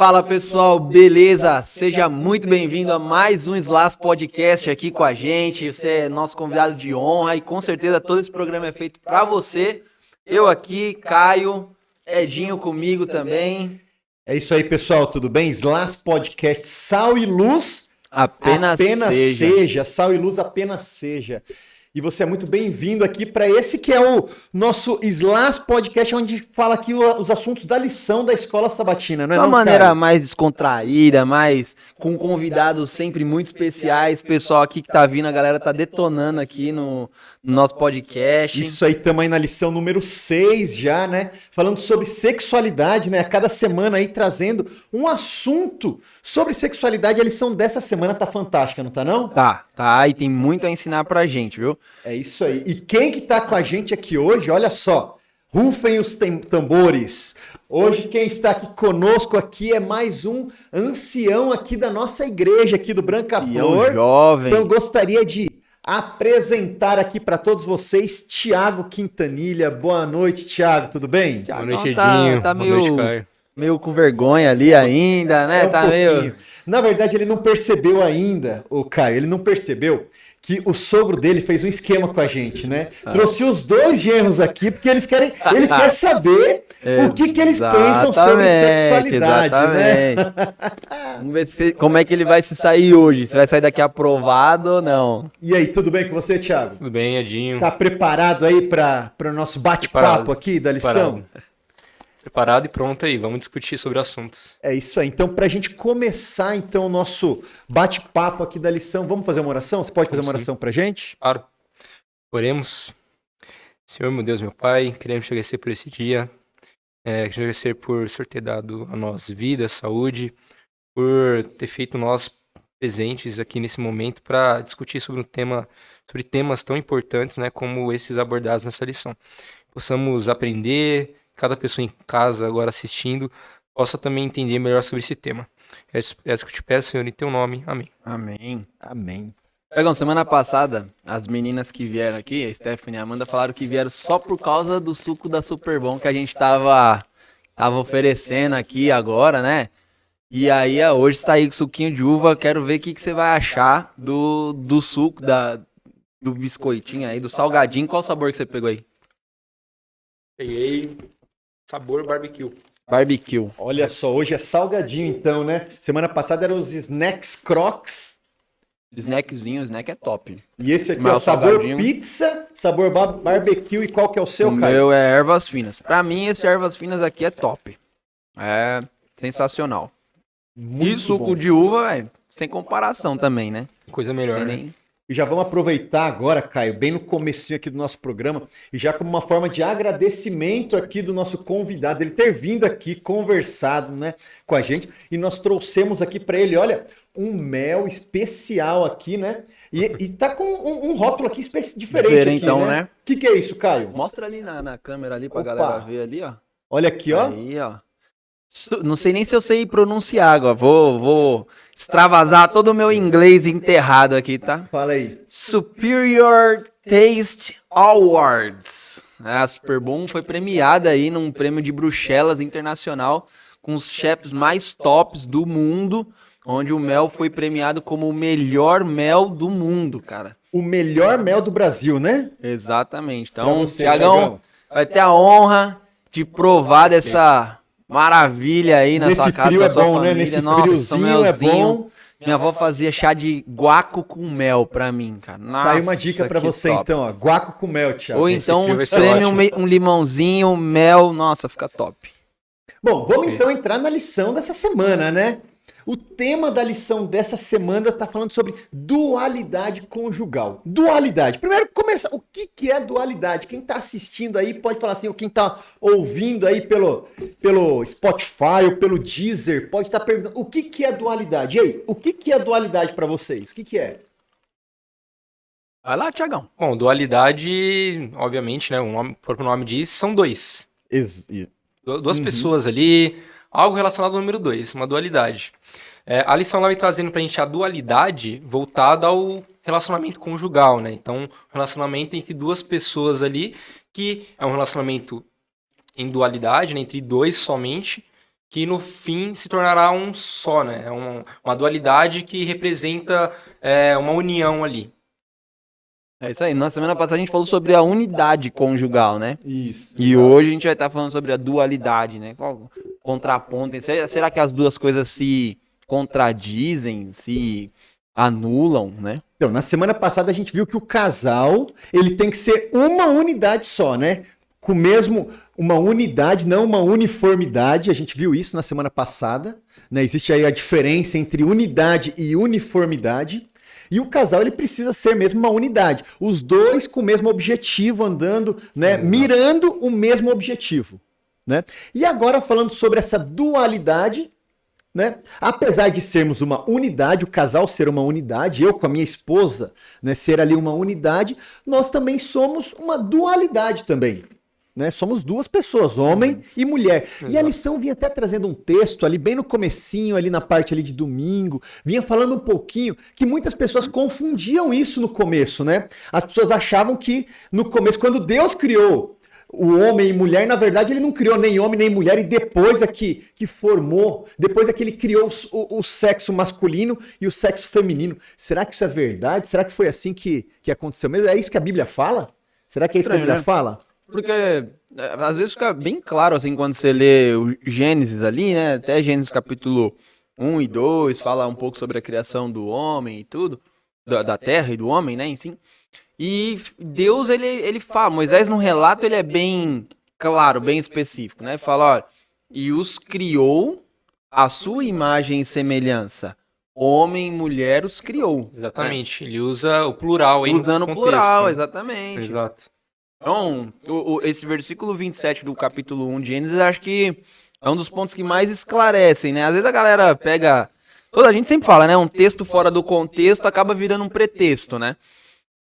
Fala pessoal, beleza? Seja muito bem-vindo a mais um Slash Podcast aqui com a gente. Você é nosso convidado de honra e com certeza todo esse programa é feito pra você. Eu aqui, Caio, Edinho comigo também. É isso aí, pessoal, tudo bem? Slash Podcast, sal e luz Apenas seja. Sal e luz apenas seja. E você é muito bem-vindo aqui para esse que é o nosso Slash Podcast, onde a gente fala aqui os assuntos da lição da Escola Sabatina, não é? De uma não, maneira Caio? mais descontraída, mais com convidados sempre muito especiais. Pessoal aqui que tá vindo, a galera tá detonando aqui no nosso podcast. Isso aí, estamos aí na lição número 6 já, né? Falando sobre sexualidade, né? A cada semana aí trazendo um assunto sobre sexualidade. A lição dessa semana tá fantástica, não tá não? Tá, e tem muito a ensinar pra gente, viu? É isso aí. E quem que tá com a gente aqui hoje, olha só, rufem os tambores. Hoje quem está aqui conosco aqui é mais um ancião aqui da nossa igreja, aqui do Branca Flor. Jovem. Então eu gostaria de apresentar aqui para todos vocês Tiago Quintanilha. Boa noite, Tiago, tudo bem? Thiagão Boa noite, Edinho. Tá Boa noite, meio, Caio. meio com vergonha ali ainda, né? Um Tá pouquinho. meio... Na verdade, ele não percebeu ainda, o Caio, ele não percebeu que o sogro dele fez um esquema com a gente, né? Trouxe os dois genros aqui, porque ele quer saber o que eles pensam sobre sexualidade, né? Vamos ver como é que ele vai se sair hoje, se vai sair daqui aprovado ou não. E aí, tudo bem com você, Thiago? Tudo bem, Edinho? Tá preparado aí para o nosso bate-papo aqui da lição? Preparado e pronto aí, vamos discutir sobre o assunto. É isso aí. Então, para a gente começar então o nosso bate-papo aqui da lição, vamos fazer uma oração? Você pode fazer uma oração para a gente? Claro. Oremos. Senhor, meu Deus, meu Pai, queremos te agradecer por esse dia. Queremos agradecer por o Senhor ter dado a nós vida, saúde, por ter feito nós presentes aqui nesse momento para discutir sobre temas tão importantes, né, como esses abordados nessa lição. Possamos aprender, cada pessoa em casa agora assistindo possa também entender melhor sobre esse tema. É isso que eu te peço, Senhor, em teu nome. Amém. Amém. Amém. Pegam, semana passada, as meninas que vieram aqui, a Stephanie e a Amanda, falaram que vieram só por causa do suco da Superbom que a gente tava oferecendo aqui agora, né? E aí, hoje está aí com suquinho de uva, quero ver o que você vai achar do suco, do biscoitinho aí, do salgadinho. Qual sabor que você pegou aí? Peguei sabor barbecue. Barbecue. Olha só, hoje é salgadinho então, né? Semana passada eram os Snacks Crocs. Snackzinho, o snack é top. E esse aqui Mas é o sabor salgadinho. Pizza, sabor barbecue. E qual que é o seu, O Caio? meu é ervas finas. Pra mim, esse ervas finas aqui é top. É sensacional. E suco bom. de uva, velho, sem comparação também, né? Coisa melhor, Tem né? nem- E já vamos aproveitar agora, Caio, bem no comecinho aqui do nosso programa, e já como uma forma de agradecimento aqui do nosso convidado, ele ter vindo aqui, conversado, né, com a gente, e nós trouxemos aqui para ele, olha, um mel especial aqui, né? E tá com um rótulo aqui diferente Diferentão, aqui, né? O que é isso, Caio? Mostra ali na câmera ali pra Opa. galera ver ali, ó. Olha aqui, ó. Aí, ó. Não sei nem se eu sei pronunciar agora. Vou extravasar todo o meu inglês enterrado aqui, tá? Fala aí. Superior Taste Awards. A Superbom foi premiada aí num prêmio de Bruxelas Internacional com os chefs mais tops do mundo, onde o mel foi premiado como o melhor mel do mundo, cara. O melhor mel do Brasil, né? Exatamente. Pra Então, você, Thiagão, Thiagão. vai ter a honra de provar dessa maravilha aí na Nesse sua casa, frio com a é sua bom, né? família. Nesse Nossa, friozinho é melzinho. bom. Minha avó fazia chá de guaco com mel pra mim, cara. Nossa, Tá aí uma dica pra que você top. então, ó. Guaco com mel, Thiago. Ou Esse então frio vai ser espreme ótimo. um limãozinho, mel, nossa, fica top. Bom, vamos então entrar na lição dessa semana, né? O tema da lição dessa semana está falando sobre dualidade conjugal. Dualidade. Primeiro, começa. O que é dualidade? Quem está assistindo aí pode falar assim, ou quem está ouvindo aí pelo Spotify ou pelo Deezer, pode estar perguntando, o que é dualidade? E aí, o que é dualidade para vocês? O que é? Vai lá, Thiagão. Bom, dualidade, obviamente, né? O próprio nome diz, são dois. Duas pessoas ali, algo relacionado ao número 2, uma dualidade. A lição lá vem trazendo pra gente a dualidade voltada ao relacionamento conjugal, né? Então, relacionamento entre duas pessoas ali, que é um relacionamento em dualidade, né? Entre dois somente, que no fim se tornará um só, né? É uma dualidade que representa uma união ali. É isso aí. Na semana passada a gente falou sobre a unidade conjugal, né? Isso. E hoje a gente vai estar falando sobre a dualidade, né? Qual contraponto? Será que as duas coisas se contradizem, se anulam, né? Então, na semana passada a gente viu que o casal, ele tem que ser uma unidade só, né? Com mesmo uma unidade, não uma uniformidade. A gente viu isso na semana passada, né? Existe aí a diferença entre unidade e uniformidade. E o casal, ele precisa ser mesmo uma unidade. Os dois com o mesmo objetivo, andando, né? Mirando o mesmo objetivo, né? E agora falando sobre essa dualidade, né? Apesar de sermos uma unidade, o casal ser uma unidade, eu com a minha esposa, né, ser ali uma unidade, nós também somos uma dualidade também. Né? Somos duas pessoas, homem e mulher. E a lição vinha até trazendo um texto ali bem no comecinho, ali na parte ali de domingo, vinha falando um pouquinho que muitas pessoas confundiam isso no começo, né? As pessoas achavam que no começo, quando Deus criou o homem e mulher, na verdade, ele não criou nem homem nem mulher, e depois é que formou, depois é que ele criou o sexo masculino e o sexo feminino. Será que isso é verdade? Será que foi assim que aconteceu mesmo? É isso que a Bíblia fala? Será que é isso que a Bíblia fala? Porque às vezes fica bem claro, assim, quando você lê o Gênesis ali, né? Até Gênesis capítulo 1 e 2, fala um pouco sobre a criação do homem e tudo, da terra e do homem, né, em si. E Deus, ele fala, Moisés no relato, ele é bem claro, bem específico, né? Fala, olha, e os criou à sua imagem e semelhança. Homem e mulher os criou. Exatamente, ele usa o plural aí. Usando o contexto, plural, né? exatamente. Exato. Então, esse versículo 27 do capítulo 1 de Gênesis, acho que é um dos pontos que mais esclarecem, né? Às vezes a galera pega... Toda a gente sempre fala, né? Um texto fora do contexto acaba virando um pretexto, né?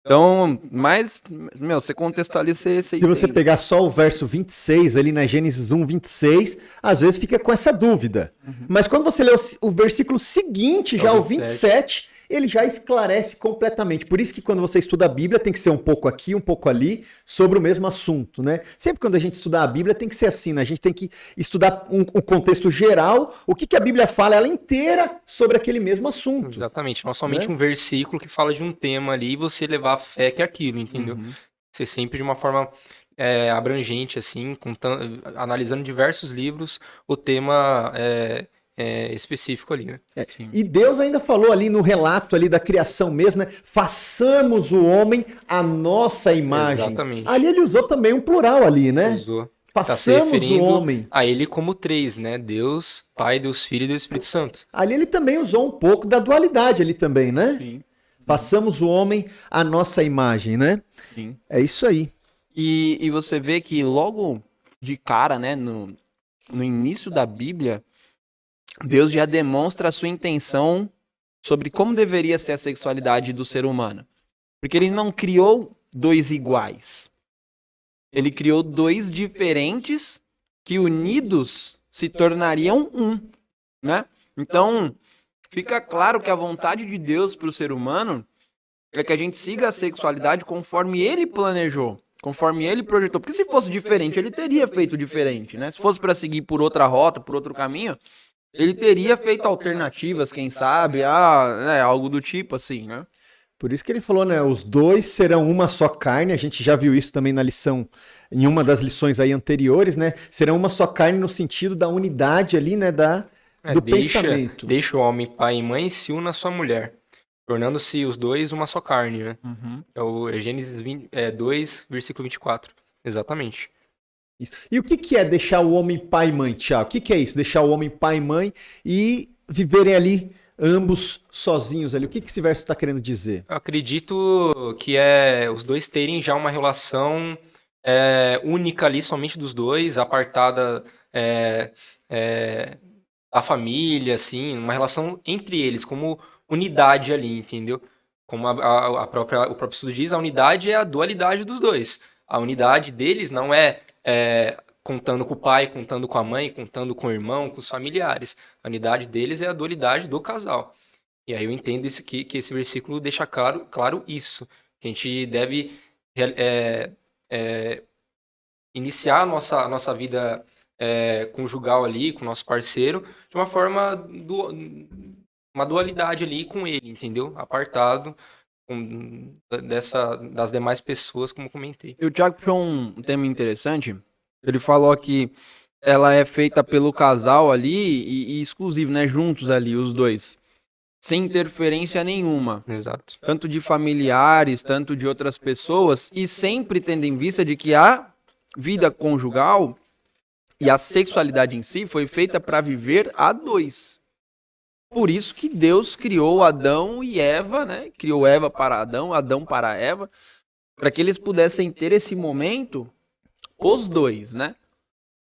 Então, mas, meu, você contextualiza, você Se você pegar só o verso 26, ali na Gênesis 1, 26, às vezes fica com essa dúvida. Mas quando você lê o versículo seguinte, já o 27, ele já esclarece completamente. Por isso que quando você estuda a Bíblia, tem que ser um pouco aqui, um pouco ali, sobre o mesmo assunto, né? Sempre quando a gente estudar a Bíblia, tem que ser assim, né? A gente tem que estudar um contexto geral, o que a Bíblia fala, ela inteira, sobre aquele mesmo assunto. Exatamente, não somente um versículo que fala de um tema ali e você levar a fé que é aquilo, entendeu? Ser sempre de uma forma abrangente, assim, analisando diversos livros, o tema específico ali, né? E Deus ainda falou ali no relato ali da criação mesmo, né? Façamos o homem à nossa imagem. Exatamente. Ali ele usou também um plural ali, né? Usou. Façamos o homem. A ele como três, né? Deus, Pai, Deus Filho e Deus Espírito Santo. Ali ele também usou um pouco da dualidade ali também, né? Sim. Façamos o homem à nossa imagem, né? Sim. É isso aí. E você vê que logo de cara, né, no início da Bíblia, Deus já demonstra a sua intenção sobre como deveria ser a sexualidade do ser humano. Porque ele não criou dois iguais. Ele criou dois diferentes que unidos se tornariam um, né? Então, fica claro que a vontade de Deus para o ser humano é que a gente siga a sexualidade conforme ele planejou, conforme ele projetou. Porque se fosse diferente, ele teria feito diferente, né? Se fosse para seguir por outra rota, por outro caminho, ele teria feito alternativas, quem sabe, algo do tipo assim, né? Por isso que ele falou, né? Os dois serão uma só carne. A gente já viu isso também na lição, em uma das lições aí anteriores, né? Serão uma só carne no sentido da unidade ali, né? Do pensamento. Deixa o homem, pai e mãe, e se une à sua mulher, tornando-se os dois uma só carne, né? É Gênesis 2, versículo 24. Exatamente. Isso. E o que é deixar o homem pai e mãe, Thiago? O que é isso? Deixar o homem pai e mãe e viverem ali ambos sozinhos ali. O que esse verso está querendo dizer? Eu acredito que os dois terem já uma relação única ali, somente dos dois, apartada da família, assim, uma relação entre eles, como unidade ali, entendeu? Como o próprio estudo diz, a unidade é a dualidade dos dois. A unidade deles não é contando com o pai, contando com a mãe, contando com o irmão, com os familiares. A unidade deles é a dualidade do casal. E aí eu entendo que esse versículo deixa claro isso, que a gente deve iniciar a nossa vida conjugal ali, com o nosso parceiro, de uma forma, uma dualidade ali com ele, entendeu? Apartado das demais pessoas, como comentei. E o Thiago puxou um tema interessante. Ele falou que ela é feita pelo casal ali e exclusivo, né? Juntos ali, os dois. Sem interferência nenhuma. Exato. Tanto de familiares, tanto de outras pessoas. E sempre tendo em vista de que a vida conjugal e a sexualidade em si foi feita para viver a dois. Por isso que Deus criou Adão e Eva, né? Criou Eva para Adão, Adão para Eva, para que eles pudessem ter esse momento, os dois, né?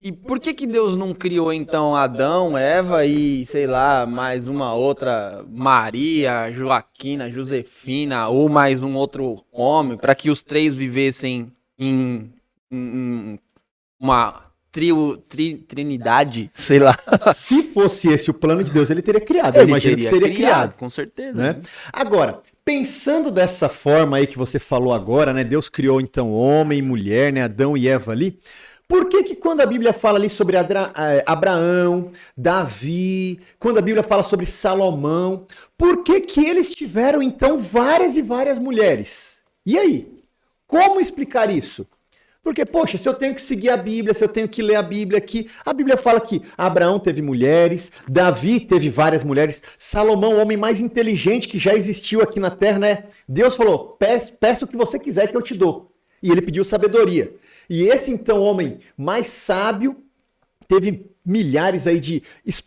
E por que Deus não criou então Adão, Eva e, sei lá, mais uma outra, Maria, Joaquina, Josefina, ou mais um outro homem, para que os três vivessem em uma trinidade, sei lá. Se fosse esse o plano de Deus, ele teria criado. Eu imagino que teria criado. Com certeza. Né? Agora, pensando dessa forma aí que você falou agora, né? Deus criou então homem e mulher, né? Adão e Eva ali. Por que quando a Bíblia fala ali sobre Abraão, Davi, quando a Bíblia fala sobre Salomão, por que eles tiveram então várias e várias mulheres? E aí? Como explicar isso? Porque, poxa, se eu tenho que seguir a Bíblia, se eu tenho que ler a Bíblia aqui, a Bíblia fala que Abraão teve mulheres, Davi teve várias mulheres, Salomão, o homem mais inteligente que já existiu aqui na Terra, né? Deus falou, peça o que você quiser que eu te dou. E ele pediu sabedoria. E esse, então, homem mais sábio, teve milhares aí de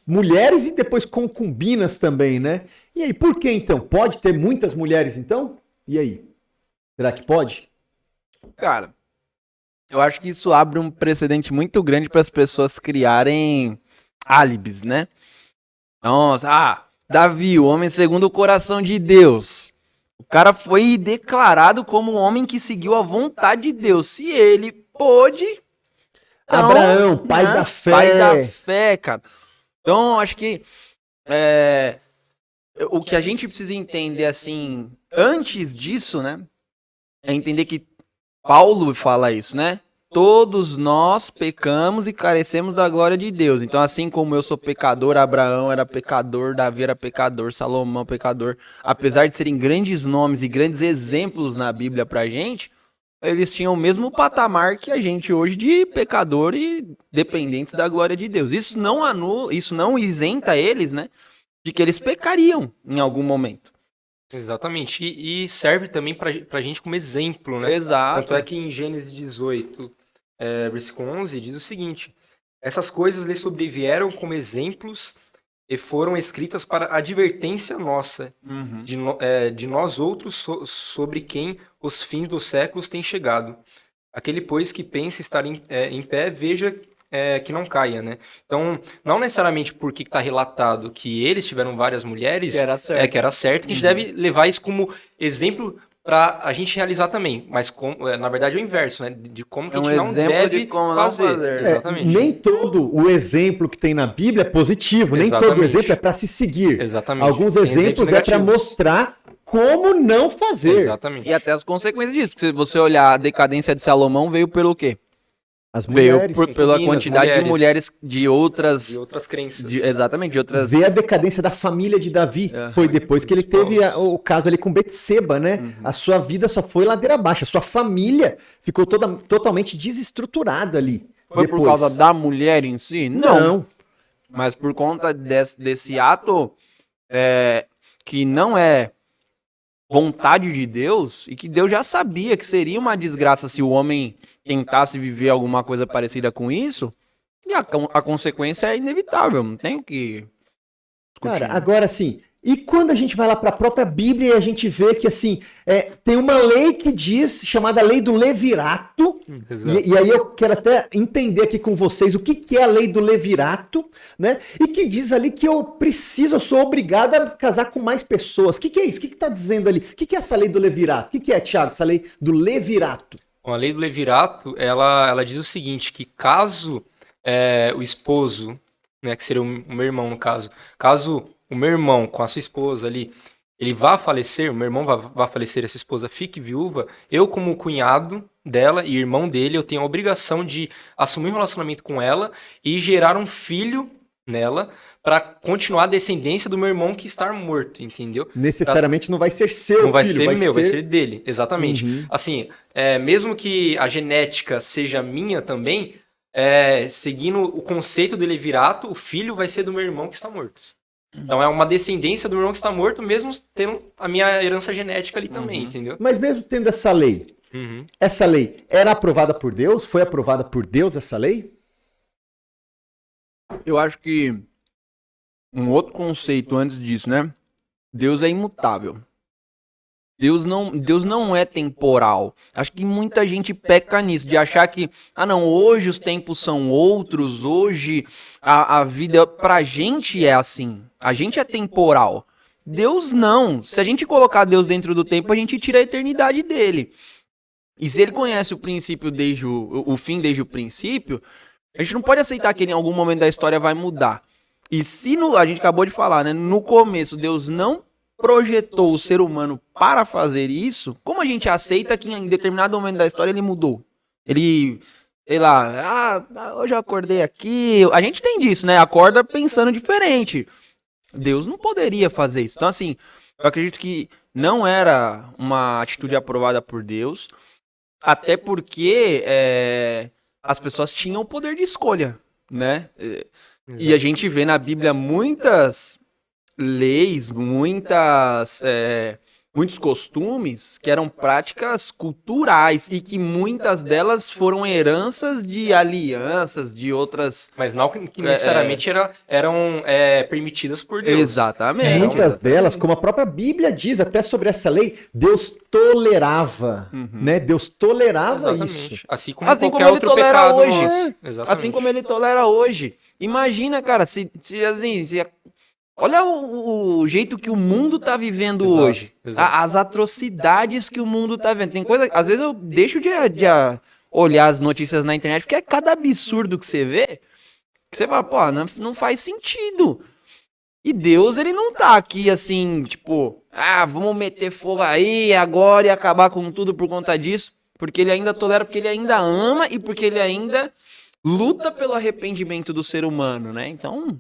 mulheres e depois concubinas também, né? E aí, por que então? Pode ter muitas mulheres, então? E aí? Será que pode? Cara, eu acho que isso abre um precedente muito grande para as pessoas criarem álibis, né? Nossa, Davi, o homem segundo o coração de Deus. O cara foi declarado como um homem que seguiu a vontade de Deus. Se ele pôde... Então, Abraão, pai da fé. Pai da fé, cara. Então, acho que o que a gente precisa entender, assim, antes disso, né? É entender que Paulo fala isso, né? Todos nós pecamos e carecemos da glória de Deus. Então, assim como eu sou pecador, Abraão era pecador, Davi era pecador, Salomão pecador. Apesar de serem grandes nomes e grandes exemplos na Bíblia pra gente, eles tinham o mesmo patamar que a gente hoje de pecador e dependentes da glória de Deus. Isso não anula, isso não isenta eles, né? De que eles pecariam em algum momento. Exatamente. E serve também pra gente como exemplo, né? Exato. Tanto é que em Gênesis 18, versículo 11, diz o seguinte: essas coisas lhe sobrevieram como exemplos e foram escritas para advertência nossa, de nós outros sobre quem os fins dos séculos têm chegado. Aquele, pois, que pensa estar em pé, veja que não caia, né? Então, não necessariamente porque está relatado que eles tiveram várias mulheres, que era certo, que a gente deve levar isso como exemplo para a gente realizar também. Mas, na verdade, é o inverso, né? De como que a gente não deve fazer. Exatamente. Nem todo o exemplo que tem na Bíblia é positivo, nem todo exemplo é para se seguir. Exatamente. Alguns exemplos é para mostrar como não fazer. Exatamente. E até as consequências disso. Porque se você olhar a decadência de Salomão, veio pelo quê? As mulheres. Veio pela quantidade de mulheres de outras crenças. Exatamente, de outras... Ver a decadência da família de Davi. Foi depois que ele teve o caso ali com Betseba, né? A sua vida só foi ladeira abaixo. A sua família ficou totalmente desestruturada ali. Foi por causa da mulher em si? Não. Mas por conta desse ato que não é vontade de Deus e que Deus já sabia que seria uma desgraça se o homem tentasse viver alguma coisa parecida com isso, e a consequência é inevitável, não tem o que discutir. Cara, agora sim, e quando a gente vai lá para a própria Bíblia e a gente vê que assim, tem uma lei que diz, chamada lei do levirato, e aí eu quero até entender aqui com vocês o que é a lei do levirato, né? E que diz ali que eu sou obrigado a casar com mais pessoas. O que é isso? O que está dizendo ali? O que é essa lei do levirato? O que é, Thiago, essa lei do levirato? Bom, a lei do levirato, ela diz o seguinte, que caso o esposo, né, que seria o meu irmão no caso o meu irmão com a sua esposa ali, ele vá falecer, o meu irmão vá falecer, essa esposa fique viúva, eu como cunhado dela e irmão dele, eu tenho a obrigação de assumir um relacionamento com ela e gerar um filho nela para continuar a descendência do meu irmão que está morto, entendeu? Necessariamente não vai ser seu Não vai filho, ser meu, vai ser dele, exatamente. Uhum. Assim, mesmo que a genética seja minha também, seguindo o conceito do levirato, o filho vai ser do meu irmão que está morto. Então é uma descendência do meu irmão que está morto, mesmo tendo a minha herança genética ali também, entendeu? Mas mesmo tendo essa lei, essa lei era aprovada por Deus? Foi aprovada por Deus essa lei? Eu acho que um outro conceito antes disso, né? Deus é imutável. Deus não é temporal. Acho que muita gente peca nisso, de achar que, não, hoje os tempos são outros, hoje a vida pra gente é assim. A gente é temporal. Deus não. Se a gente colocar Deus dentro do tempo, a gente tira a eternidade dele. E se ele conhece o princípio desde o fim desde o princípio, a gente não pode aceitar que ele, em algum momento da história vai mudar. E se a gente acabou de falar, né? No começo, Deus não projetou o ser humano para fazer isso, como a gente aceita que em determinado momento da história ele mudou? Ele, sei lá, hoje eu acordei aqui. A gente tem disso, né? Acorda pensando diferente. Deus não poderia fazer isso. Então, assim, eu acredito que não era uma atitude aprovada por Deus, até porque as pessoas tinham o poder de escolha, né? E a gente vê na Bíblia muitas leis, muitos costumes que eram práticas culturais e que muitas delas foram heranças de alianças, de outras... Mas não que necessariamente eram permitidas por Deus. Exatamente. Muitas delas, como a própria Bíblia diz até sobre essa lei, Deus tolerava, né? Deus tolerava isso. Assim como qualquer outro pecado hoje. nosso. Exatamente. Assim como ele tolera hoje. Imagina, cara, se olha o jeito que o mundo tá vivendo hoje. Exato. As atrocidades que o mundo tá vendo. Tem coisa... Às vezes eu deixo de olhar as notícias na internet, porque é cada absurdo que você vê, que você fala, pô, não faz sentido. E Deus, ele não tá aqui assim, tipo, vamos meter fogo aí agora e acabar com tudo por conta disso. Porque ele ainda tolera, porque ele ainda ama e porque ele ainda luta pelo arrependimento do ser humano, né? Então...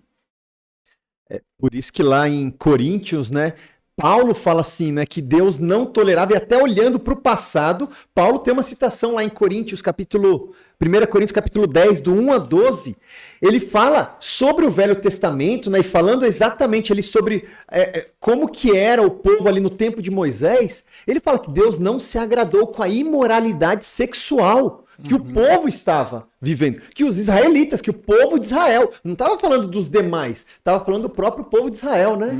Por isso que lá em Coríntios, né, Paulo fala assim, né, que Deus não tolerava, e até olhando para o passado, Paulo tem uma citação lá em Coríntios, 1 Coríntios capítulo 10, do 1 a 12, ele fala sobre o Velho Testamento, né, e falando exatamente ali sobre como que era o povo ali no tempo de Moisés, ele fala que Deus não se agradou com a imoralidade sexual que o povo estava vivendo, que os israelitas, que o povo de Israel, não estava falando dos demais, estava falando do próprio povo de Israel, né?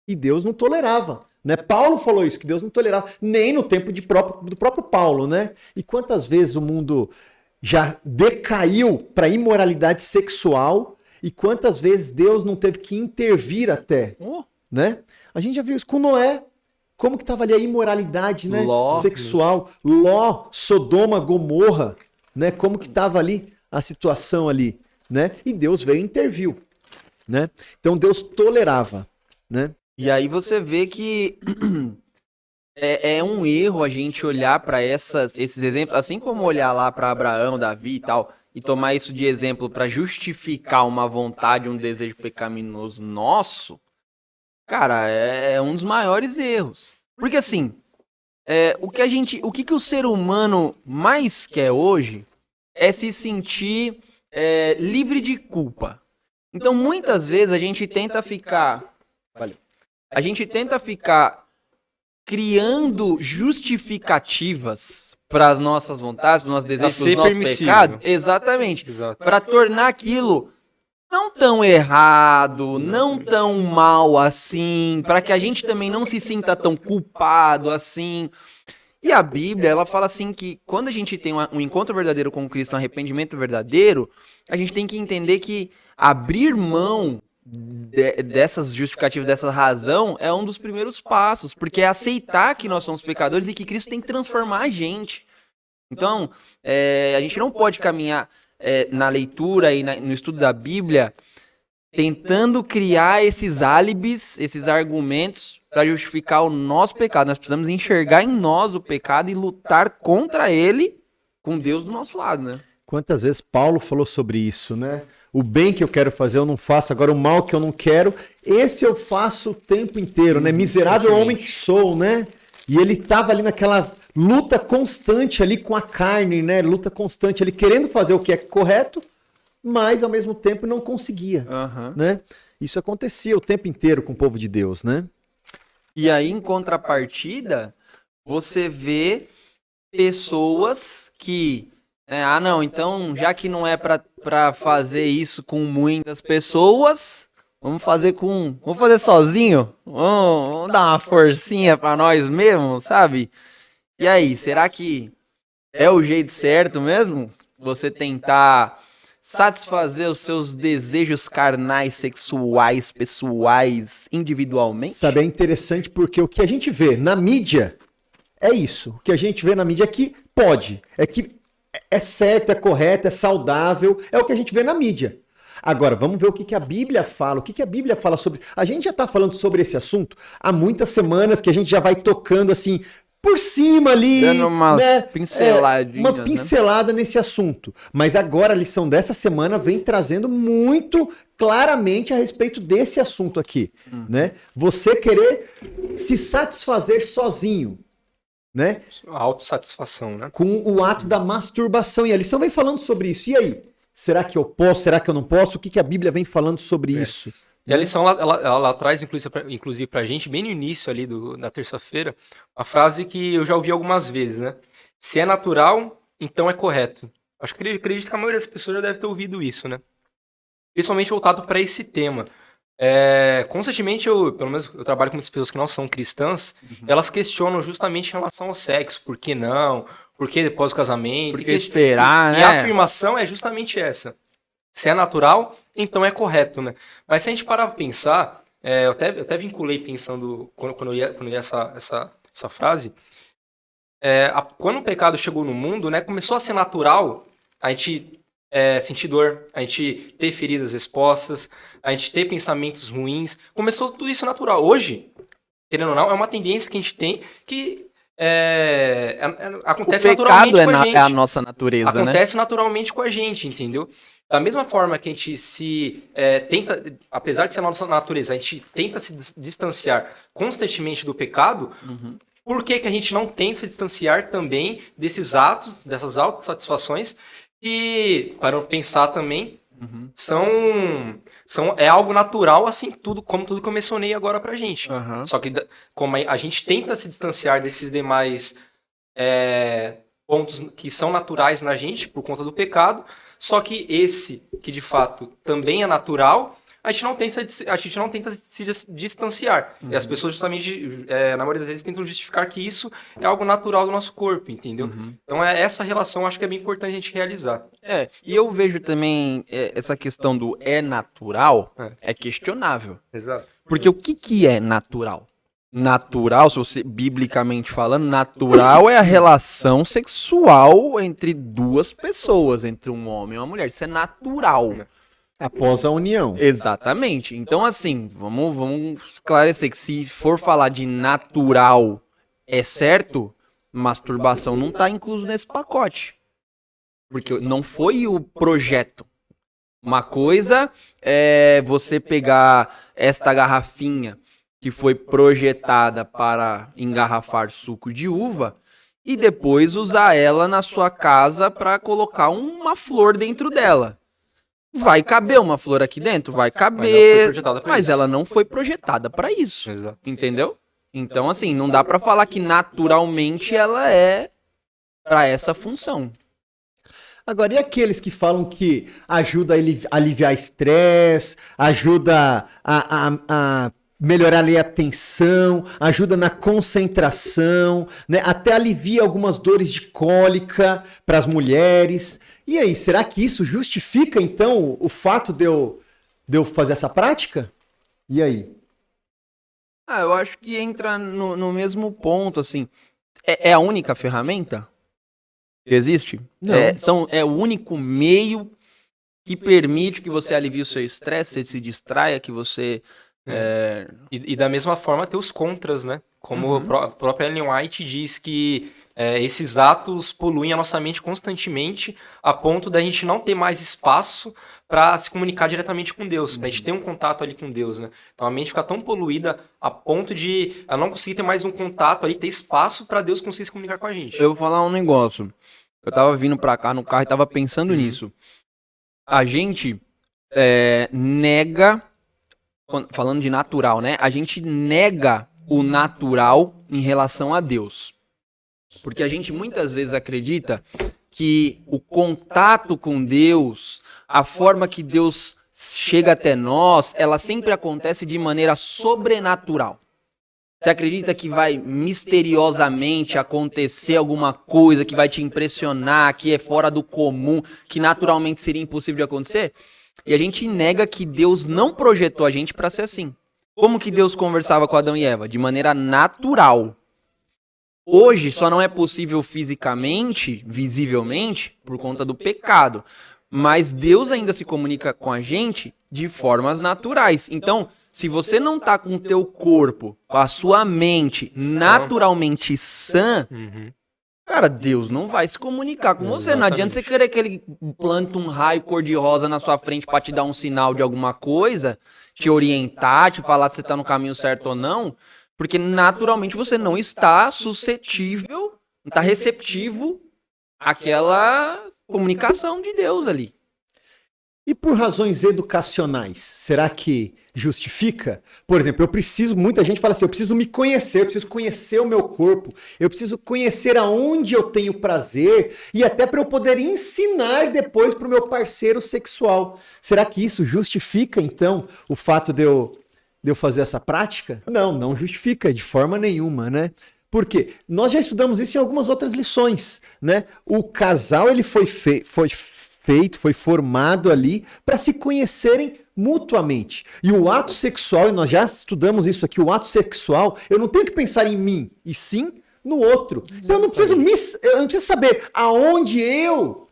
E Deus não tolerava, né? Paulo falou isso, que Deus não tolerava, nem no tempo do próprio Paulo, né? E quantas vezes o mundo já decaiu para imoralidade sexual e quantas vezes Deus não teve que intervir até, né? A gente já viu isso com Noé. Como que estava ali a imoralidade, né? Sexual, Ló, Sodoma, Gomorra, né? Como que estava ali a situação ali, né? E Deus veio e interviu, né? Então Deus tolerava, né? E aí você vê que é um erro a gente olhar para esses exemplos, assim como olhar lá para Abraão, Davi e tal, e tomar isso de exemplo para justificar uma vontade, um desejo pecaminoso nosso. Cara, é um dos maiores erros. Porque assim, o que o ser humano mais quer hoje é se sentir livre de culpa. Então, muitas vezes a gente tenta ficar criando justificativas para as nossas vontades, para os nossos desejos, para os nossos pecados. Exatamente. Para tornar aquilo não tão errado, não tão mal assim, para que a gente também não se sinta tão culpado assim. E a Bíblia, ela fala assim que quando a gente tem um encontro verdadeiro com Cristo, um arrependimento verdadeiro, a gente tem que entender que abrir mão dessas justificativas, dessa razão, é um dos primeiros passos, porque é aceitar que nós somos pecadores e que Cristo tem que transformar a gente. Então, a gente não pode caminhar na leitura e no estudo da Bíblia tentando criar esses álibis, esses argumentos para justificar o nosso pecado. Nós precisamos enxergar em nós o pecado e lutar contra ele com Deus do nosso lado, né? Quantas vezes Paulo falou sobre isso, né? O bem que eu quero fazer eu não faço, agora o mal que eu não quero, esse eu faço o tempo inteiro, né? Miserável homem que sou, né? E ele estava ali naquela luta constante ali com a carne, né? Luta constante ali, querendo fazer o que é correto, mas ao mesmo tempo não conseguia, né? Isso acontecia o tempo inteiro com o povo de Deus, né? E aí, em contrapartida, você vê pessoas que... não, então, já que não é pra fazer isso com muitas pessoas, vamos fazer sozinho? Vamos dar uma forcinha pra nós mesmos, sabe? E aí, será que é o jeito certo mesmo? Você tentar satisfazer os seus desejos carnais, sexuais, pessoais, individualmente? Sabe, é interessante porque o que a gente vê na mídia é isso. O que a gente vê na mídia é que pode, é que é certo, é correto, é saudável, é o que a gente vê na mídia. Agora, vamos ver o que a Bíblia fala. O que a Bíblia fala sobre... A gente já está falando sobre esse assunto há muitas semanas que a gente já vai tocando assim... por cima ali, dando umas né? pinceladinhas, uma pincelada nesse assunto. Mas agora a lição dessa semana vem trazendo muito claramente a respeito desse assunto aqui, né? Você querer se satisfazer sozinho, né? A autossatisfação, né? Com o ato da masturbação. E a lição vem falando sobre isso. E aí? Será que eu posso? Será que eu não posso? O que a Bíblia vem falando sobre isso? E a lição, ela traz, inclusive pra gente, bem no início ali da terça-feira, a frase que eu já ouvi algumas vezes, né? Se é natural, então é correto. Acho que acredito que a maioria das pessoas já deve ter ouvido isso, né? Principalmente voltado para esse tema. Constantemente, pelo menos eu trabalho com muitas pessoas que não são cristãs, elas questionam justamente em relação ao sexo. Por que não? Por que depois do casamento? Por que esperar, né? E a afirmação é justamente essa. Se é natural, então é correto, né? Mas se a gente parar pra pensar, eu até vinculei pensando, quando eu li essa frase, quando o pecado chegou no mundo, né, começou a ser natural a gente sentir dor, a gente ter feridas expostas, a gente ter pensamentos ruins. Começou tudo isso natural. Hoje, querendo ou não, é uma tendência que a gente tem que acontece naturalmente com a gente. É a nossa natureza, acontece naturalmente com a gente, entendeu? Da mesma forma que a gente tenta, apesar de ser a nossa natureza, a gente tenta se distanciar constantemente do pecado, por que a gente não tenta se distanciar também desses atos, dessas autossatisfações, que, para pensar também, é algo natural, assim, como tudo que eu mencionei agora pra gente. Só que como a gente tenta se distanciar desses demais pontos que são naturais na gente, por conta do pecado, só que esse, que de fato também é natural, a gente não tenta se distanciar. E as pessoas justamente, na maioria das vezes, tentam justificar que isso é algo natural do nosso corpo, entendeu? Então essa relação acho que é bem importante a gente realizar. E eu vejo também essa questão do natural é questionável. Exato. Porque o que é natural? Natural, se você, biblicamente falando, natural é a relação sexual entre duas pessoas, entre um homem e uma mulher. Isso é natural. Após a união. Exatamente. Então, assim, vamos esclarecer que se for falar de natural é certo, masturbação não está incluso nesse pacote. Porque não foi o projeto. Uma coisa é você pegar esta garrafinha que foi projetada para engarrafar suco de uva e depois usar ela na sua casa para colocar uma flor dentro dela. Vai caber uma flor aqui dentro? Vai caber, mas ela não foi projetada para isso. Exato. Entendeu? Então, assim, não dá para falar que naturalmente ela é para essa função. Agora, e aqueles que falam que ajuda a aliviar estresse, ajuda a melhorar ali a tensão, ajuda na concentração, né? Até alivia algumas dores de cólica para as mulheres. E aí, será que isso justifica, então, o fato de eu fazer essa prática? E aí? Eu acho que entra no mesmo ponto, assim. É a única ferramenta que existe? Não. É o único meio que permite que você alivie o seu estresse, você se distraia, que você... E da mesma forma ter os contras, né? Como a própria Ellen White diz que esses atos poluem a nossa mente constantemente, a ponto da gente não ter mais espaço para se comunicar diretamente com Deus, para a gente ter um contato ali com Deus, né? Então a mente fica tão poluída a ponto de ela não conseguir ter mais um contato ali, ter espaço para Deus conseguir se comunicar com a gente. Eu vou falar um negócio. Eu tava vindo pra cá no carro e tava pensando nisso. A gente nega, falando de natural, né? A gente nega o natural em relação a Deus. Porque a gente muitas vezes acredita que o contato com Deus, a forma que Deus chega até nós, ela sempre acontece de maneira sobrenatural. Você acredita que vai misteriosamente acontecer alguma coisa que vai te impressionar, que é fora do comum, que naturalmente seria impossível de acontecer? E a gente nega que Deus não projetou a gente para ser assim. Como que Deus conversava com Adão e Eva? De maneira natural. Hoje só não é possível fisicamente, visivelmente, por conta do pecado. Mas Deus ainda se comunica com a gente de formas naturais. Então, se você não tá com o teu corpo, com a sua mente naturalmente sã, cara, Deus não vai se comunicar com você. Não adianta você querer que ele plante um raio cor-de-rosa na sua frente pra te dar um sinal de alguma coisa, te orientar, te falar se você tá no caminho certo ou não, porque naturalmente você não está suscetível, não está receptivo àquela comunicação de Deus ali. E por razões educacionais, será que justifica? Por exemplo, muita gente fala assim, eu preciso me conhecer, eu preciso conhecer o meu corpo, eu preciso conhecer aonde eu tenho prazer e até para eu poder ensinar depois para o meu parceiro sexual. Será que isso justifica, então, o fato de eu fazer essa prática? Não justifica de forma nenhuma, né? Por quê? Nós já estudamos isso em algumas outras lições, né? O casal, ele foi formado ali para se conhecerem mutuamente. E o ato sexual, e nós já estudamos isso aqui, o ato sexual, eu não tenho que pensar em mim, e sim no outro. Então eu não preciso saber aonde eu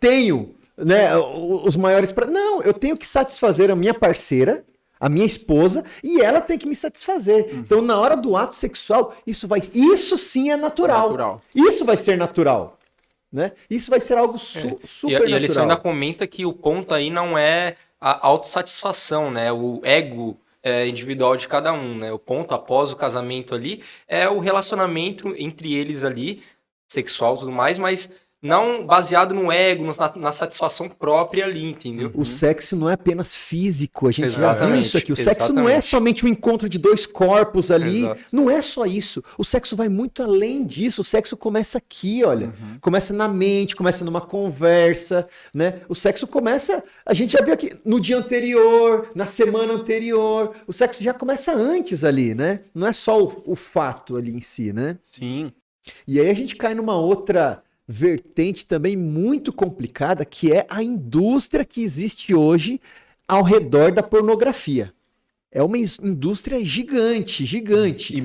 tenho, né, os maiores... Não, eu tenho que satisfazer a minha parceira, a minha esposa, e ela tem que me satisfazer. Então, na hora do ato sexual, isso sim é natural. Isso vai ser natural. Né? Isso vai ser algo super natural. E a lição ainda comenta que o ponto aí não é a autossatisfação, né? O ego individual de cada um, né? O ponto após o casamento ali é o relacionamento entre eles ali, sexual e tudo mais, mas não baseado no ego, na satisfação própria ali, entendeu? O sexo não é apenas físico, a gente já viu isso aqui. O sexo não é somente um encontro de dois corpos ali, não é só isso. O sexo vai muito além disso, o sexo começa aqui, olha. Começa na mente, começa numa conversa, né? O sexo começa, a gente já viu aqui, no dia anterior, na semana anterior, o sexo já começa antes ali, né? Não é só o fato ali em si, né? Sim. E aí a gente cai numa outra vertente também muito complicada, que é a indústria que existe hoje ao redor da pornografia. É uma indústria gigante. E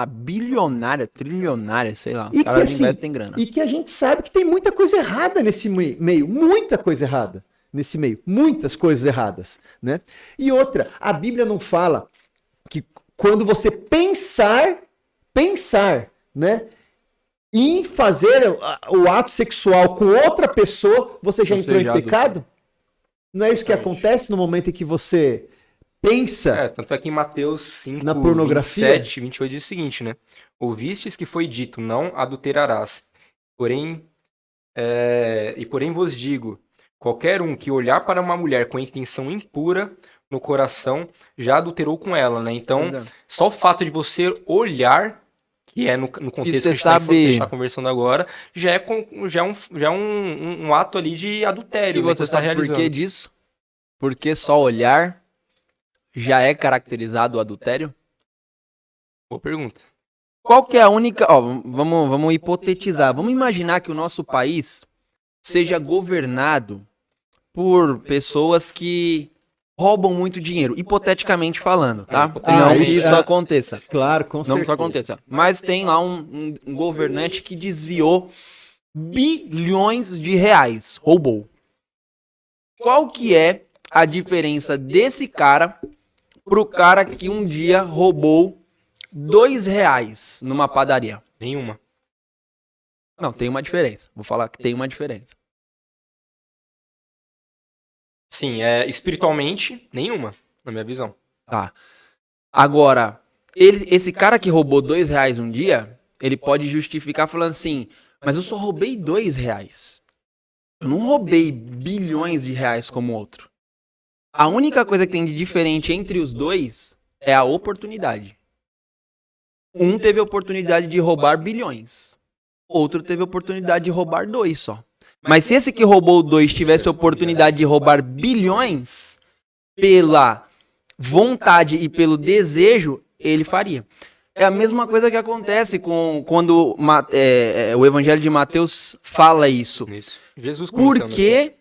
bilionária, trilionária, sei lá. E que, assim, tem grana. E que a gente sabe que tem muita coisa errada nesse meio. Muita coisa errada nesse meio. Muitas coisas erradas, né? E outra, a Bíblia não fala que quando você pensar, né? em fazer o ato sexual com outra pessoa, você já entrou em pecado? Não é isso que acontece no momento em que você pensa tanto é que em Mateus 5, na pornografia? 27, 28 diz o seguinte, né? Ouvistes que foi dito, não adulterarás. Porém vos digo, qualquer um que olhar para uma mulher com intenção impura no coração, já adulterou com ela, né? Então, só o fato de você olhar, que é no contexto que a gente está conversando agora, já é um ato ali de adultério. E você sabe por que disso? Porque só olhar já é caracterizado o adultério? Boa pergunta. Qual que é a única... vamos hipotetizar. Vamos imaginar que o nosso país seja governado por pessoas que roubam muito dinheiro, hipoteticamente falando, tá? Não que isso aconteça. Claro, com certeza. Não que isso aconteça. Mas tem lá um governante que desviou bilhões de reais, roubou. Qual que é a diferença desse cara pro cara que um dia roubou R$2 numa padaria? Nenhuma. Não, tem uma diferença. Vou falar que tem uma diferença. Sim, espiritualmente, nenhuma, na minha visão. Tá. Agora, esse cara que roubou R$ 2 um dia, ele pode justificar falando assim, mas eu só roubei R$ 2. Eu não roubei bilhões de reais como outro. A única coisa que tem de diferente entre os dois é a oportunidade. Um teve a oportunidade de roubar bilhões. Outro teve a oportunidade de roubar 2 só. Mas se esse que roubou 2 tivesse a oportunidade de roubar bilhões, pela vontade e pelo desejo, ele faria. É a mesma coisa que acontece quando o Evangelho de Mateus fala isso. Isso. Jesus Por comentando aqui. que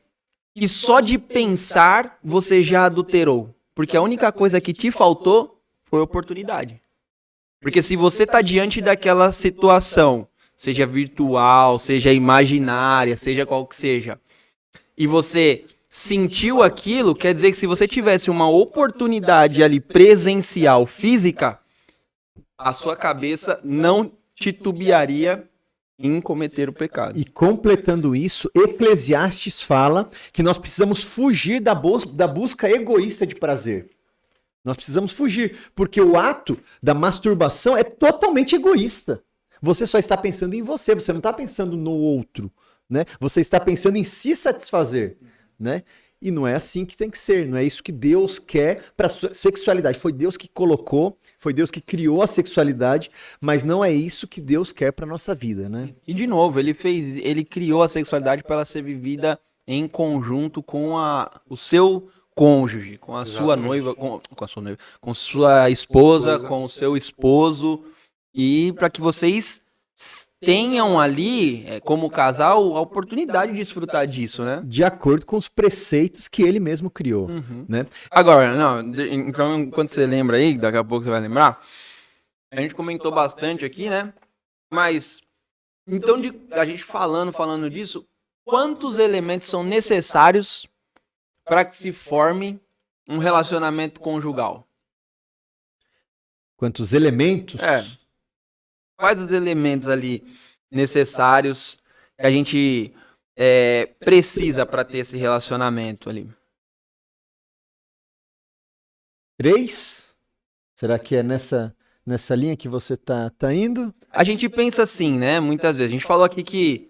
que só de pensar você já adulterou? Porque a única coisa que te faltou foi oportunidade. Porque se você está diante daquela situação, seja virtual, seja imaginária, seja qual que seja, e você sentiu aquilo, quer dizer que se você tivesse uma oportunidade ali presencial, física, a sua cabeça não titubearia em cometer o pecado. E completando isso, Eclesiastes fala que nós precisamos fugir da busca egoísta de prazer. Nós precisamos fugir, porque o ato da masturbação é totalmente egoísta. Você só está pensando em você, você não está pensando no outro, né? Você está pensando em se satisfazer, né? E não é assim que tem que ser, não é isso que Deus quer para a sexualidade. Foi Deus que colocou, foi Deus que criou a sexualidade, mas não é isso que Deus quer para nossa vida, né? E de novo, ele criou a sexualidade para ela ser vivida em conjunto com o seu cônjuge, com a sua noiva, com a sua noiva, com sua esposa, com o seu esposo, e para que vocês tenham ali, como casal, a oportunidade de desfrutar disso, né? De acordo com os preceitos que ele mesmo criou, né? Agora, então, enquanto você lembra aí, daqui a pouco você vai lembrar, a gente comentou bastante aqui, né? Mas, então, a gente falando disso, quantos elementos são necessários para que se forme um relacionamento conjugal? Quantos elementos? Quais os elementos ali necessários que a gente precisa para ter esse relacionamento ali? 3? Será que é nessa linha que você tá indo? A gente pensa assim, né? Muitas vezes. A gente falou aqui que,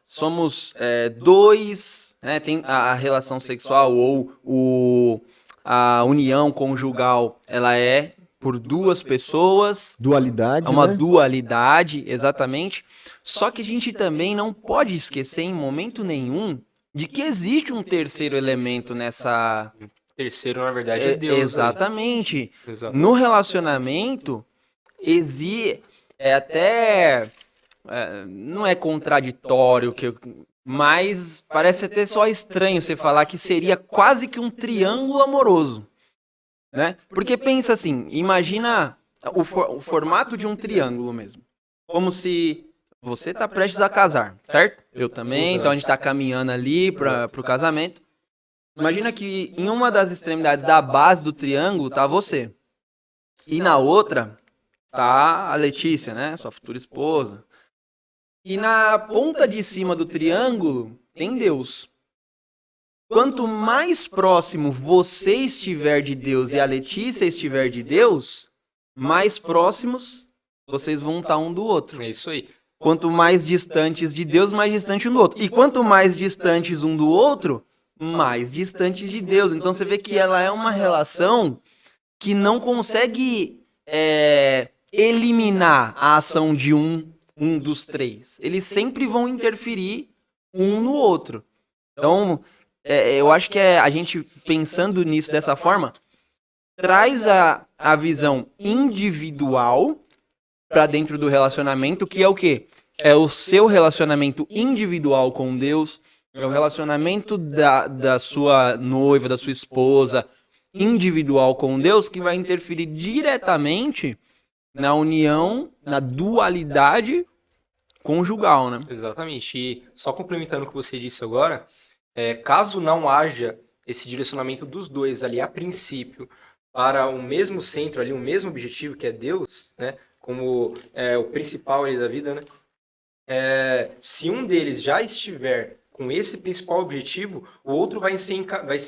somos dois, né? Tem a relação sexual ou a união conjugal, ela é por duas pessoas. Dualidade, É uma né? dualidade, exatamente. Só que a gente também não pode esquecer em momento nenhum de que existe um terceiro elemento nessa... Terceiro, na verdade, é Deus. Exatamente. Exato. No relacionamento, não é contraditório, mas parece até só estranho você falar que seria quase que um triângulo amoroso, né? Porque pensa assim, imagina o formato de um triângulo mesmo. Como se você tá prestes a casar, certo? Eu também, então a gente tá caminhando ali para o casamento. Imagina que em uma das extremidades da base do triângulo tá você. E na outra tá a Letícia, né? Sua futura esposa. E na ponta de cima do triângulo tem Deus. Quanto mais próximo você estiver de Deus e a Letícia estiver de Deus, mais próximos vocês vão estar um do outro. É isso aí. Quanto mais distantes de Deus, mais distante um do outro. E quanto mais distantes um do outro, mais distantes de Deus. Então você vê que ela é uma relação que não consegue eliminar a ação de um dos três. Eles sempre vão interferir um no outro. Então, eu acho que a gente pensando nisso dessa forma, traz a visão individual para dentro do relacionamento, que é o quê? É o seu relacionamento individual com Deus, é o relacionamento da sua noiva, da sua esposa, individual com Deus, que vai interferir diretamente na união, na dualidade conjugal, né? Exatamente. E só complementando o que você disse agora, caso não haja esse direcionamento dos dois ali a princípio para o mesmo centro ali, o mesmo objetivo que é Deus, né? Como o principal ali da vida, né? se um deles já estiver com esse principal objetivo, o outro vai ser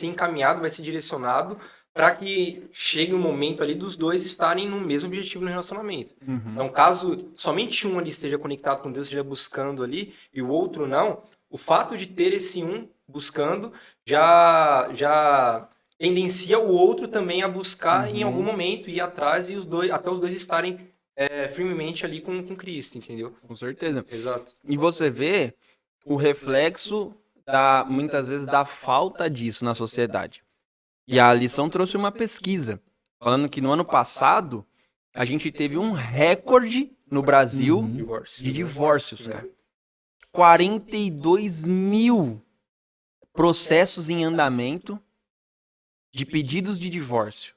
encaminhado, vai ser direcionado para que chegue um momento ali dos dois estarem no mesmo objetivo no relacionamento. Então, caso somente um ali esteja conectado com Deus, esteja buscando ali, e o outro não, o fato de ter esse um buscando já tendencia o outro também a buscar em algum momento, ir atrás, e até os dois estarem firmemente ali com Cristo, entendeu? Com certeza. Exato. E você vê o reflexo, muitas vezes, da falta disso na sociedade. E a lição trouxe uma pesquisa, falando que no ano passado, a gente teve um recorde no Brasil de divórcios, cara. 42 mil processos em andamento de pedidos de divórcio.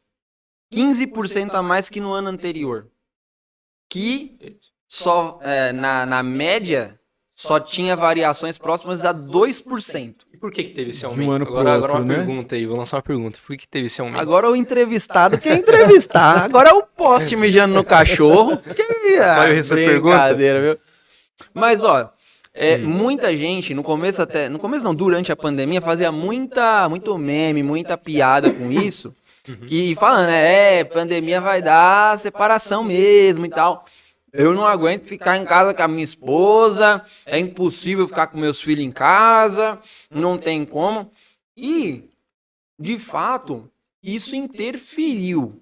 15% a mais que no ano anterior. Que só, na média, só tinha variações próximas a 2%. E por que teve esse De um aumento? ano pro Agora outro, uma né? pergunta aí, vou lançar uma pergunta. Por que teve esse aumento? Agora o entrevistado quer entrevistar. Agora é o poste mijando no cachorro. Só eu essa brincadeira, viu? Mas, ó, muita gente, no começo não, durante a pandemia, fazia muito meme, muita piada com isso. Que falando, pandemia vai dar separação mesmo e tal. Eu não aguento ficar em casa com a minha esposa, é impossível ficar com meus filhos em casa, não tem como. E, de fato, isso interferiu.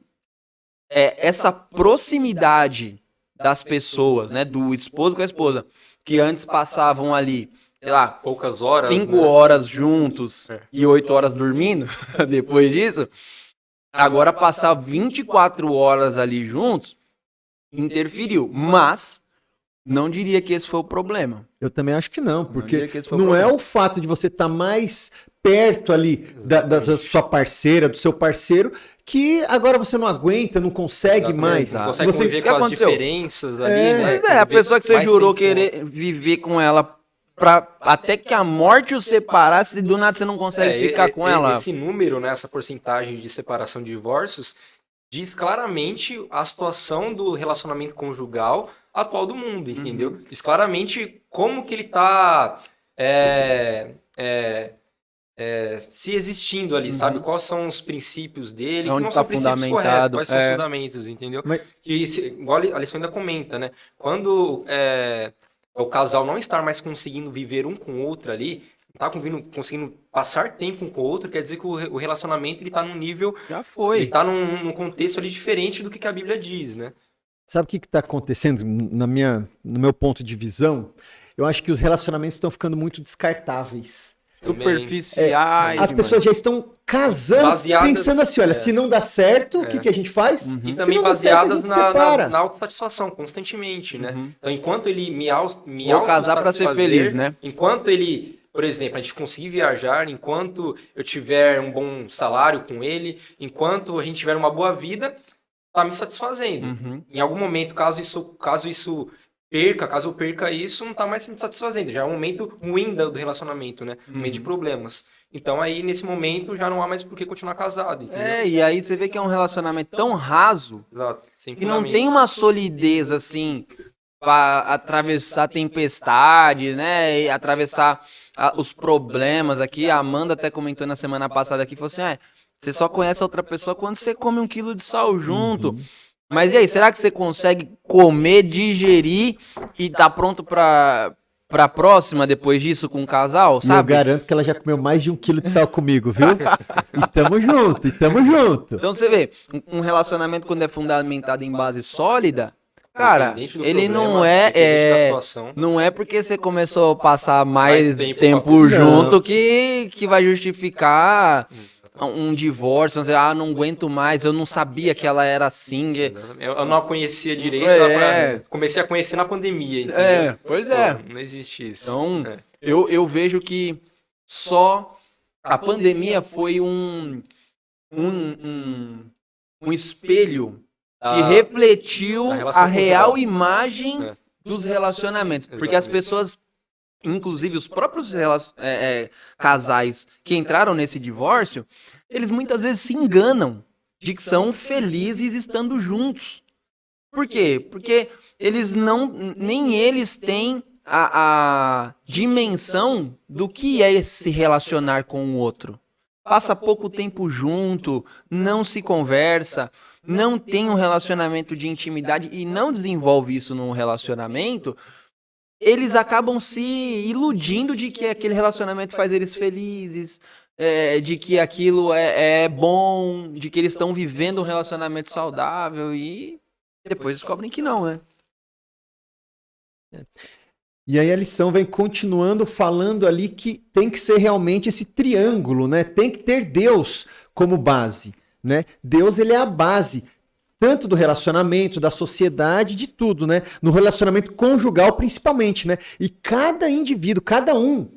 Essa proximidade das pessoas, né, do esposo com a esposa, que antes passavam ali, sei lá, poucas horas, 5 horas juntos e 8 horas dormindo, depois disso, agora passar 24 horas ali juntos, interferiu, mas não diria que esse foi o problema. Eu também acho que não, porque diria que esse foi o não é problema. o fato de você estar mais perto ali da sua parceira, do seu parceiro, que agora você não aguenta, não consegue mais. Não consegue Você, conviver o que com as aconteceu? diferenças ali, né? Pois a Conviver pessoa que você mais jurou tempo com querer viver com ela até que a morte o separasse, e do nada você não consegue ficar com ela. Esse número, né, essa porcentagem de separação de divórcios, diz claramente a situação do relacionamento conjugal atual do mundo, entendeu? Diz claramente como que ele está se existindo ali, sabe? Quais são os princípios dele, que Onde não tá são princípios corretos, fundamentado, quais são os fundamentos, entendeu? Mas- Igual a Alice ainda comenta, né? Quando o casal não estar mais conseguindo viver um com o outro ali, não tá conseguindo passar tempo um com o outro, quer dizer que o relacionamento ele tá num nível, Já ele foi. tá num contexto ali diferente do que a Bíblia diz, né? Sabe o que está acontecendo no meu ponto de visão? Eu acho que os relacionamentos estão ficando muito descartáveis. Superficiais. As pessoas já estão casando, Baseadas- pensando assim, olha, se não dá certo, o que a gente faz? E Se também não dá certo, a baseadas gente separa. na autossatisfação, constantemente, né? Então, enquanto ele me Vou casar pra ser autossatisfazer, feliz, né? Enquanto ele, por exemplo, a gente conseguir viajar, enquanto eu tiver um bom salário com ele, enquanto a gente tiver uma boa vida, tá me satisfazendo. Em algum momento, caso eu perca isso, não tá mais me satisfazendo. Já é um momento ruim do relacionamento, né? Um momento de problemas. Então aí, nesse momento, já não há mais por que continuar casado, entendeu? E aí você vê que é um relacionamento tão raso Exato. Sem que não fundamento. tem uma solidez assim pra atravessar tempestade, né? E atravessar os problemas aqui. A Amanda até comentou na semana passada aqui, falou assim, você só conhece a outra pessoa quando você come 1 quilo de sal junto. Mas e aí, será que você consegue comer, digerir e tá pronto pra próxima depois disso com o casal, E eu sabe? garanto que ela já comeu mais de 1 quilo de sal comigo, viu? E tamo junto, e tamo junto. Então você vê, um relacionamento quando é fundamentado em base sólida, cara, Independente do ele problema, não é, independente da situação. não é porque você começou a passar mais Mais tempo tempo com a pessoa. junto que vai justificar um divórcio, não sei, não aguento mais, eu não sabia que ela era assim. Eu não a conhecia direito, comecei a conhecer na pandemia, entendeu? Pois é. Pô, não existe isso. Então, eu vejo que só a pandemia foi um espelho que refletiu da relação a real conjugal. imagem dos relacionamentos. Porque as pessoas, inclusive os próprios casais que entraram nesse divórcio, eles muitas vezes se enganam de que são felizes estando juntos. Por quê? Porque nem eles têm a dimensão do que é se relacionar com o outro. Passa pouco tempo junto, não se conversa, não tem um relacionamento de intimidade e não desenvolve isso num relacionamento, eles acabam se iludindo de que aquele relacionamento faz eles felizes, de que aquilo é bom, de que eles estão vivendo um relacionamento saudável e depois descobrem que não, né? E aí a lição vem continuando falando ali que tem que ser realmente esse triângulo, né? Tem que ter Deus como base, né? Deus, ele é a base tanto do relacionamento, da sociedade, de tudo, né? No relacionamento conjugal principalmente, né? E cada indivíduo, cada um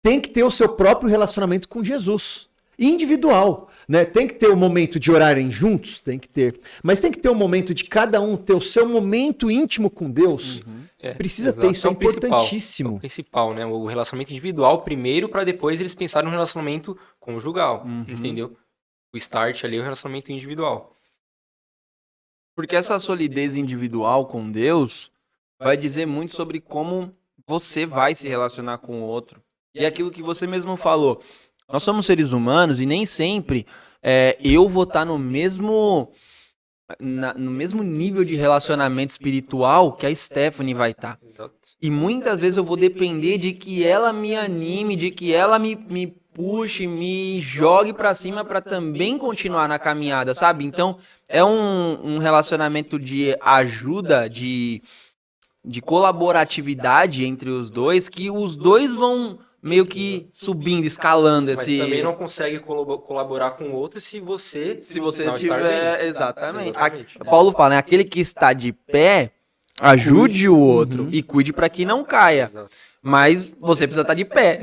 tem que ter o seu próprio relacionamento com Jesus, individual, né? Tem que ter o momento de orarem juntos, tem que ter, mas tem que ter o momento de cada um ter o seu momento íntimo com Deus. Precisa ter, isso é importantíssimo. É o principal, né? O relacionamento individual primeiro, para depois eles pensarem no relacionamento conjugal, entendeu? O start ali é o relacionamento individual. Porque essa solidez individual com Deus vai dizer muito sobre como você vai se relacionar com o outro. E aquilo que você mesmo falou, nós somos seres humanos e nem sempre eu vou estar no mesmo nível de relacionamento espiritual que a Stephanie vai estar. E muitas vezes eu vou depender de que ela me anime, de que ela me puxe, me jogue pra cima pra também continuar na caminhada, sabe? Então, é um relacionamento de ajuda, de colaboratividade entre os dois, que os dois vão meio que subindo, escalando Mas esse... também não consegue colaborar com o outro se você não estar tiver... bem. Exatamente. Exatamente. Paulo fala, né? Aquele que está de pé, ajude o outro e cuide para que não caia. Exato. Mas você precisa estar de pé.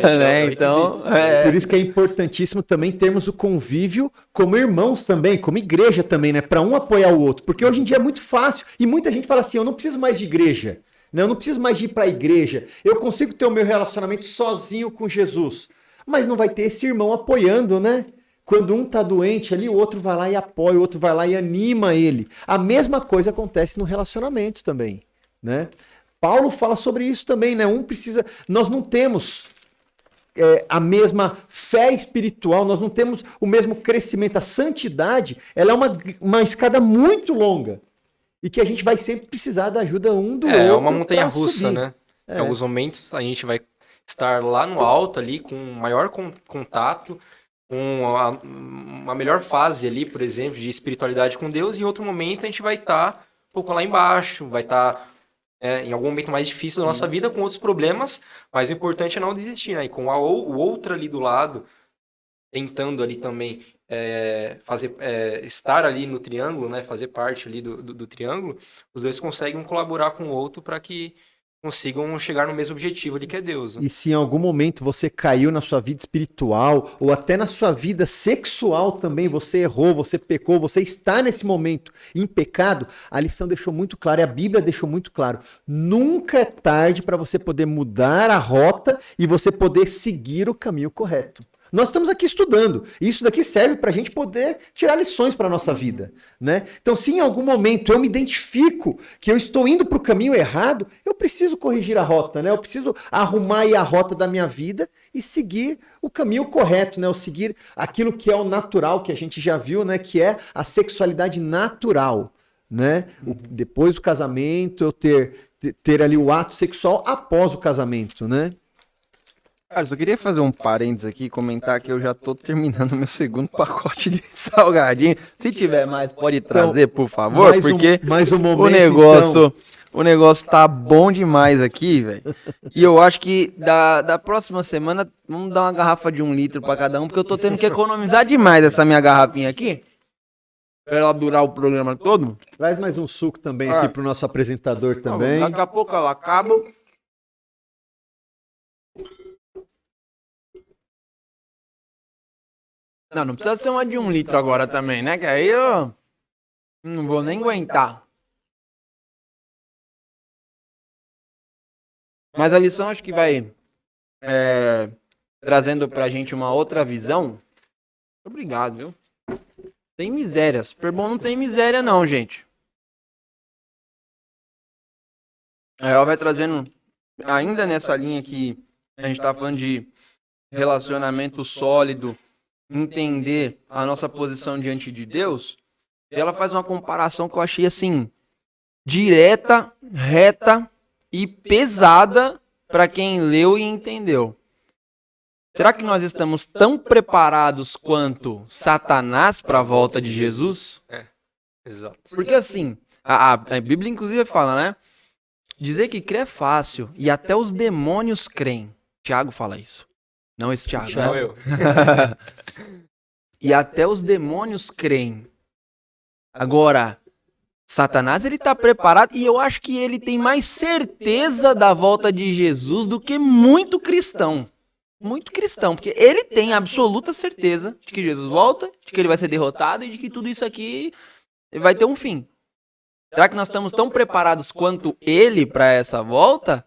Né? Então, Por isso que é importantíssimo também termos o convívio como irmãos também, como igreja também, né? Para um apoiar o outro. Porque hoje em dia é muito fácil. E muita gente fala assim, eu não preciso mais de igreja. Né? Eu não preciso mais de ir para a igreja. Eu consigo ter o meu relacionamento sozinho com Jesus. Mas não vai ter esse irmão apoiando, né? Quando um tá doente ali, o outro vai lá e apoia, o outro vai lá e anima ele. A mesma coisa acontece no relacionamento também, né? Paulo fala sobre isso também, né? Nós não temos a mesma fé espiritual, nós não temos o mesmo crescimento. A santidade, ela é uma escada muito longa e que a gente vai sempre precisar da ajuda um do outro. É uma montanha russa, subir. né? Em alguns momentos a gente vai estar lá no alto ali com maior contato, com uma melhor fase ali, por exemplo, de espiritualidade com Deus, e em outro momento a gente vai estar um pouco lá embaixo, vai estar em algum momento mais difícil da nossa vida, com outros problemas, mas o importante é não desistir, né? E com o outro ali do lado, tentando ali também estar ali no triângulo, né? Fazer parte ali do triângulo, os dois conseguem colaborar com o outro para que consigam chegar no mesmo objetivo ali, que é Deus. Né? E se em algum momento você caiu na sua vida espiritual ou até na sua vida sexual também, você errou, você pecou, você está nesse momento em pecado, a lição deixou muito claro, e a Bíblia deixou muito claro, nunca é tarde para você poder mudar a rota e você poder seguir o caminho correto. Nós estamos aqui estudando. Isso daqui serve para a gente poder tirar lições para a nossa vida, né? Então, se em algum momento eu me identifico que eu estou indo para o caminho errado, eu preciso corrigir a rota, né? Eu preciso arrumar aí a rota da minha vida e seguir o caminho correto, né? Eu seguir aquilo que é o natural, que a gente já viu, né? Que é a sexualidade natural, né? Depois do casamento, eu ter ali o ato sexual após o casamento, né? Cara, só queria fazer um parênteses aqui e comentar que eu já tô terminando meu segundo pacote de salgadinho. Se tiver mais, pode trazer, por favor, porque mais um momento, o negócio tá bom demais aqui, velho. E eu acho que da próxima semana vamos dar uma garrafa de 1 litro pra cada um, porque eu tô tendo que economizar demais essa minha garrafinha aqui. Pra ela durar o programa todo. Traz mais um suco também aqui pro nosso apresentador também. Daqui a pouco ela acaba. Não precisa ser uma de 1 litro agora também, né? Que aí eu não vou nem aguentar. Mas a lição acho que vai trazendo pra gente uma outra visão. Obrigado, viu? Tem miséria. Super bom não tem miséria não, gente. Ela vai trazendo ainda nessa linha que a gente tá falando de relacionamento sólido, entender a nossa posição diante de Deus, ela faz uma comparação que eu achei assim, direta, reta e pesada para quem leu e entendeu. Será que nós estamos tão preparados quanto Satanás para a volta de Jesus? Exato. Porque assim, a Bíblia inclusive fala, né? Dizer que crê é fácil e até os demônios creem. Tiago fala isso. Não esse Tiago, Não né? eu. E até os demônios creem. Agora, Satanás ele tá preparado e eu acho que ele tem mais certeza da volta de Jesus do que muito cristão. Muito cristão, porque ele tem absoluta certeza de que Jesus volta, de que ele vai ser derrotado e de que tudo isso aqui vai ter um fim. Será que nós estamos tão preparados quanto ele para essa volta?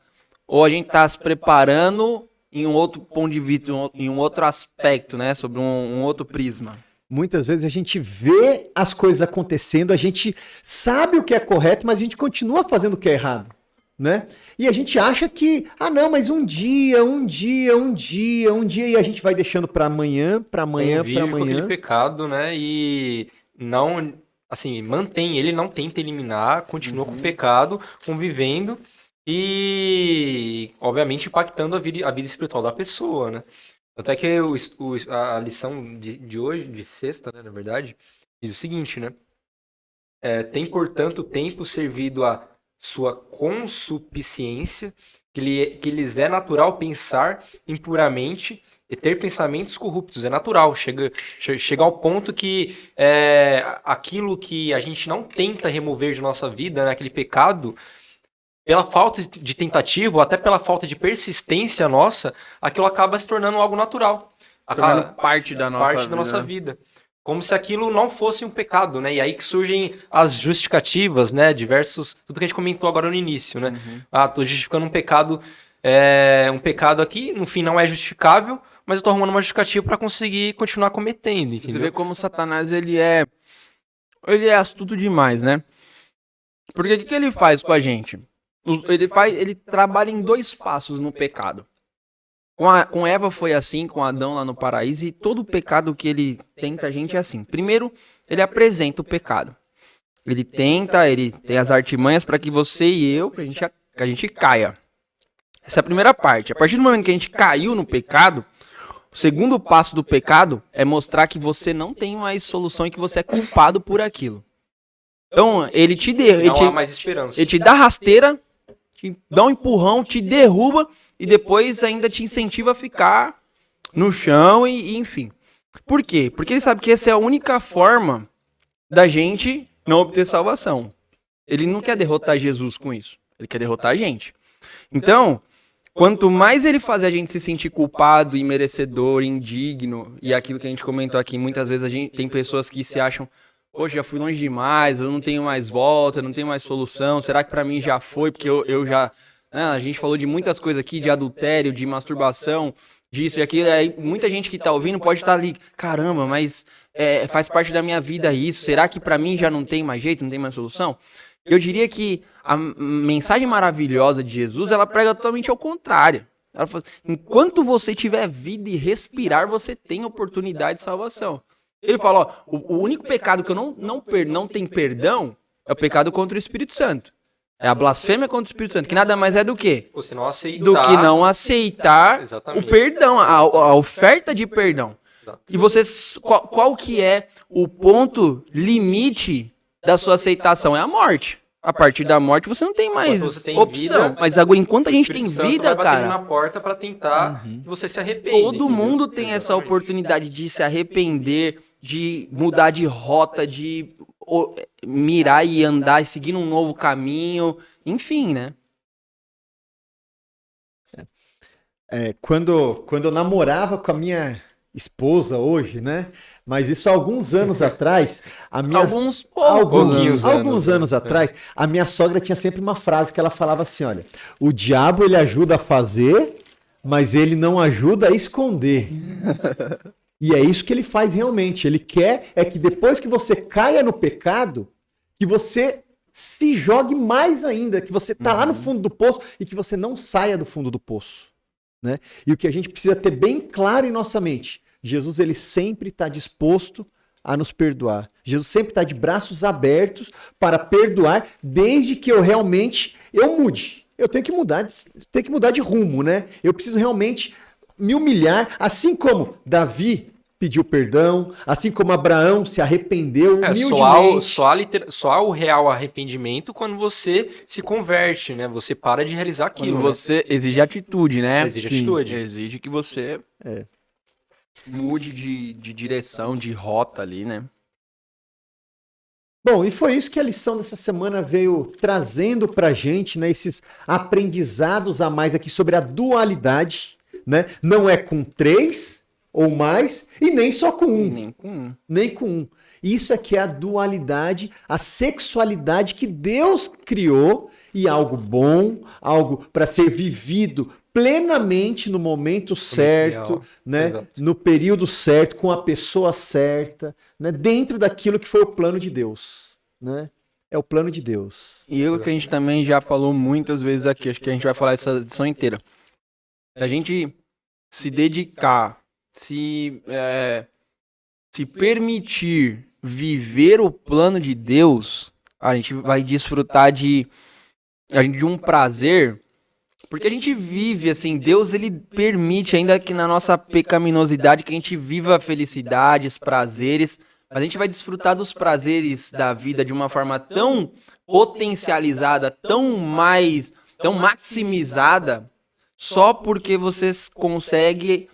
Ou a gente está se preparando em um outro ponto de vista, em um outro aspecto, né? Sobre um outro prisma? Muitas vezes a gente vê as coisas acontecendo, a gente sabe o que é correto, mas a gente continua fazendo o que é errado, né? E a gente acha que, não, mas um dia, e a gente vai deixando para amanhã, para amanhã, Convive para com aquele amanhã. pecado, né? E não, assim, mantém ele, não tenta eliminar, continua com o pecado, convivendo e, obviamente, impactando a vida espiritual da pessoa, né? Até que a lição de hoje, de sexta, né, na verdade, diz o seguinte, né? Tem, portanto, tempo servido a sua consuficiência, que lhes é natural pensar impuramente e ter pensamentos corruptos. É natural, chega ao ponto que aquilo que a gente não tenta remover de nossa vida, né, aquele pecado, pela falta de tentativa, ou até pela falta de persistência nossa, aquilo acaba se tornando algo natural. Tornando parte da nossa vida. Como se aquilo não fosse um pecado, né? E aí que surgem as justificativas, né? Tudo que a gente comentou agora no início, né? Tô justificando um pecado aqui, no fim não é justificável, mas eu tô arrumando uma justificativa para conseguir continuar cometendo, entendeu? Você vê como Satanás, ele é astuto demais, né? Porque o que ele faz com a gente? Ele trabalha em 2 passos no pecado. Com Eva foi assim, com Adão lá no paraíso, e todo o pecado que ele tenta a gente é assim. Primeiro, ele apresenta o pecado. Ele tem as artimanhas para que você e eu, que a gente caia. Essa é a primeira parte. A partir do momento que a gente caiu no pecado, o segundo passo do pecado é mostrar que você não tem mais solução e que você é culpado por aquilo. Então, Não há mais esperança. Ele te dá rasteira, te dá um empurrão, te derruba e depois ainda te incentiva a ficar no chão e enfim. Por quê? Porque ele sabe que essa é a única forma da gente não obter salvação. Ele não quer derrotar Jesus com isso. Ele quer derrotar a gente. Então, quanto mais ele fazer a gente se sentir culpado, imerecedor, indigno, e aquilo que a gente comentou aqui, muitas vezes a gente tem pessoas que se acham, poxa, já fui longe demais, eu não tenho mais volta, eu não tenho mais solução, será que pra mim já foi? Porque eu já... a gente falou de muitas coisas aqui, de adultério, de masturbação, disso e aquilo, aí muita gente que tá ouvindo pode estar ali, caramba, mas faz parte da minha vida isso, será que pra mim já não tem mais jeito, não tem mais solução? Eu diria que a mensagem maravilhosa de Jesus, ela prega totalmente ao contrário. Ela fala, enquanto você tiver vida e respirar, você tem oportunidade de salvação. Ele fala, o único pecado que eu não tem perdão é o pecado contra o Espírito Santo. É a blasfêmia contra o Espírito Santo, que nada mais é do que? Você não aceitar. Do que não aceitar o perdão, a oferta de perdão. Exato. E qual que é o ponto limite da sua aceitação? É a morte. A partir da morte você não tem mais opção. Vida, mas agora, enquanto a gente tem vida, cara... na porta para tentar que você se arrependa. Todo mundo tem essa oportunidade de se arrepender, de mudar de rota, de mirar e andar e seguir um novo caminho. Enfim, né? Quando eu namorava com a minha esposa hoje, né? Mas isso há alguns anos atrás, alguns anos atrás, a minha sogra tinha sempre uma frase que ela falava assim, olha, o diabo ele ajuda a fazer, mas ele não ajuda a esconder. E é isso que ele faz realmente. Ele quer que depois que você caia no pecado, que você se jogue mais ainda, que você tá lá no fundo do poço e que você não saia do fundo do poço, né? E o que a gente precisa ter bem claro em nossa mente, Jesus ele sempre está disposto a nos perdoar. Jesus sempre está de braços abertos para perdoar, desde que eu realmente mude. Eu tenho que mudar de rumo, né? Eu preciso realmente me humilhar, assim como Davi pediu perdão, assim como Abraão se arrependeu humildemente. Só há o real arrependimento quando você se converte, né? Você para de realizar aquilo. Quando você exige atitude, né? Exige atitude. Exige que você mude de direção, de rota ali, né? Bom, e foi isso que a lição dessa semana veio trazendo pra gente, né? Esses aprendizados a mais aqui sobre a dualidade, né? Não é com 3 ou mais e nem só com 1. Nem com um. Nem com 1. Isso aqui é a dualidade, a sexualidade que Deus criou e algo bom, algo para ser vivido plenamente no momento certo, ideal. né? Exato. No período certo, com a pessoa certa, né? Dentro daquilo que foi o plano de Deus, né? É o plano de Deus. E o que a gente também já falou muitas vezes aqui, acho que a gente vai falar essa edição inteira. A gente se dedicar, se permitir viver o plano de Deus, a gente vai desfrutar de um prazer, porque a gente vive assim, Deus ele permite, ainda que na nossa pecaminosidade, que a gente viva felicidades, prazeres, mas a gente vai desfrutar dos prazeres da vida de uma forma tão potencializada, tão maximizada, só porque você consegue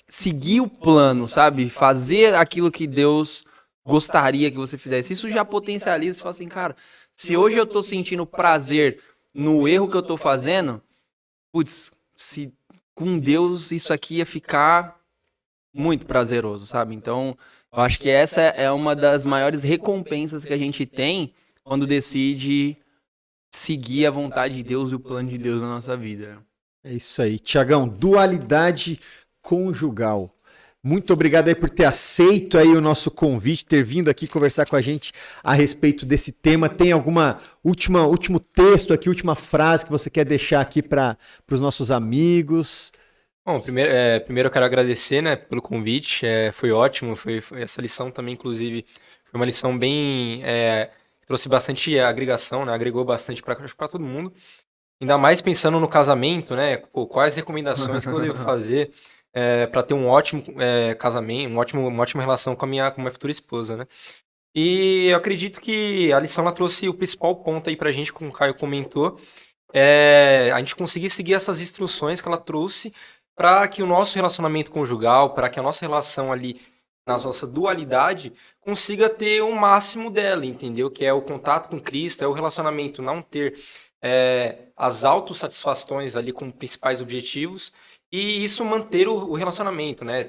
seguir o plano, sabe? Fazer aquilo que Deus gostaria que você fizesse. Isso já potencializa, você fala assim, cara, se hoje eu tô sentindo prazer no erro que eu tô fazendo, putz, se com Deus isso aqui ia ficar muito prazeroso, sabe? Então, eu acho que essa é uma das maiores recompensas que a gente tem quando decide seguir a vontade de Deus e o plano de Deus na nossa vida. É isso aí. Tiagão, dualidade conjugal. Muito obrigado aí por ter aceito aí o nosso convite, ter vindo aqui conversar com a gente a respeito desse tema. Tem alguma último texto aqui, última frase que você quer deixar aqui para os nossos amigos? Bom, primeiro eu quero agradecer, né, pelo convite. Foi ótimo, foi essa lição também, inclusive, foi uma lição bem trouxe bastante agregação, né, agregou bastante para todo mundo. Ainda mais pensando no casamento, né? Pô, quais recomendações que eu devo fazer para ter um ótimo casamento, uma ótima relação com a minha futura esposa, né? E eu acredito que a lição ela trouxe o principal ponto aí pra gente, como o Caio comentou, a gente conseguir seguir essas instruções que ela trouxe para que o nosso relacionamento conjugal, para que a nossa relação ali, na nossa dualidade, consiga ter o máximo dela, entendeu? Que é o contato com Cristo, é o relacionamento não ter as autossatisfações ali com principais objetivos e isso manter o relacionamento, né?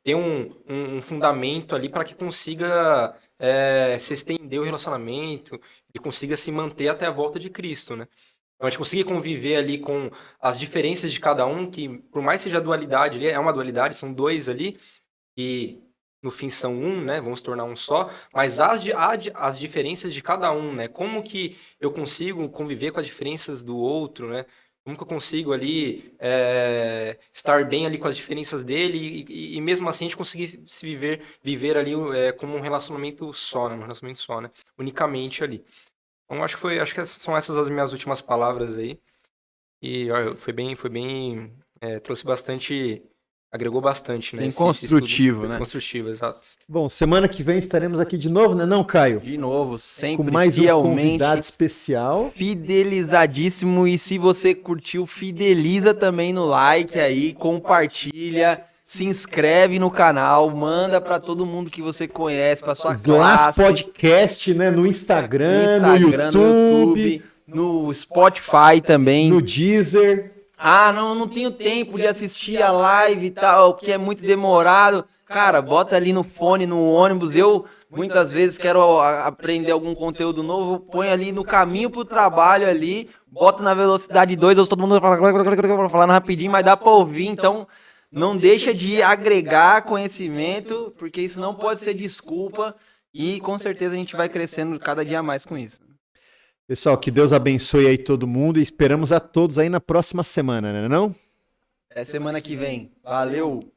Ter um fundamento ali para que consiga se estender o relacionamento e consiga se manter até a volta de Cristo, né? Então a gente conseguir conviver ali com as diferenças de cada um, que por mais seja dualidade, ali, é uma dualidade, são dois ali, e no fim são um, né? Vão se tornar um só, mas as diferenças de cada um, né? Como que eu consigo conviver com as diferenças do outro, né? Como que eu consigo ali estar bem ali com as diferenças dele e mesmo assim a gente conseguir se viver ali como um relacionamento só, né? Um relacionamento só, né? Unicamente ali. Então acho que são essas as minhas últimas palavras aí. E ó, foi bem, trouxe bastante, agregou bastante, né? Bem esse construtivo, estudo. né? Construtivo, exato. Bom, semana que vem estaremos aqui de novo, né, não, Caio? De novo, sempre Com mais um fielmente convidado especial. fidelizadíssimo. E se você curtiu, fideliza também no like aí, compartilha, se inscreve no canal, manda pra todo mundo que você conhece, pra sua Glass classe. Podcast, né, no Instagram, no no YouTube, no Spotify também. no Deezer. Ah, não tenho tempo de assistir a live e tal, porque é muito demorado. Cara, bota ali no fone, no ônibus. Eu, muitas vezes, quero aprender algum conteúdo novo, põe ali no caminho pro trabalho ali, bota na velocidade 2, ou todo mundo falando rapidinho, mas dá pra ouvir. Então, não deixa de agregar conhecimento, porque isso não pode ser desculpa. E, com certeza, a gente vai crescendo cada dia mais com isso. Pessoal, que Deus abençoe aí todo mundo e esperamos a todos aí na próxima semana, né não? Até semana que vem. Valeu!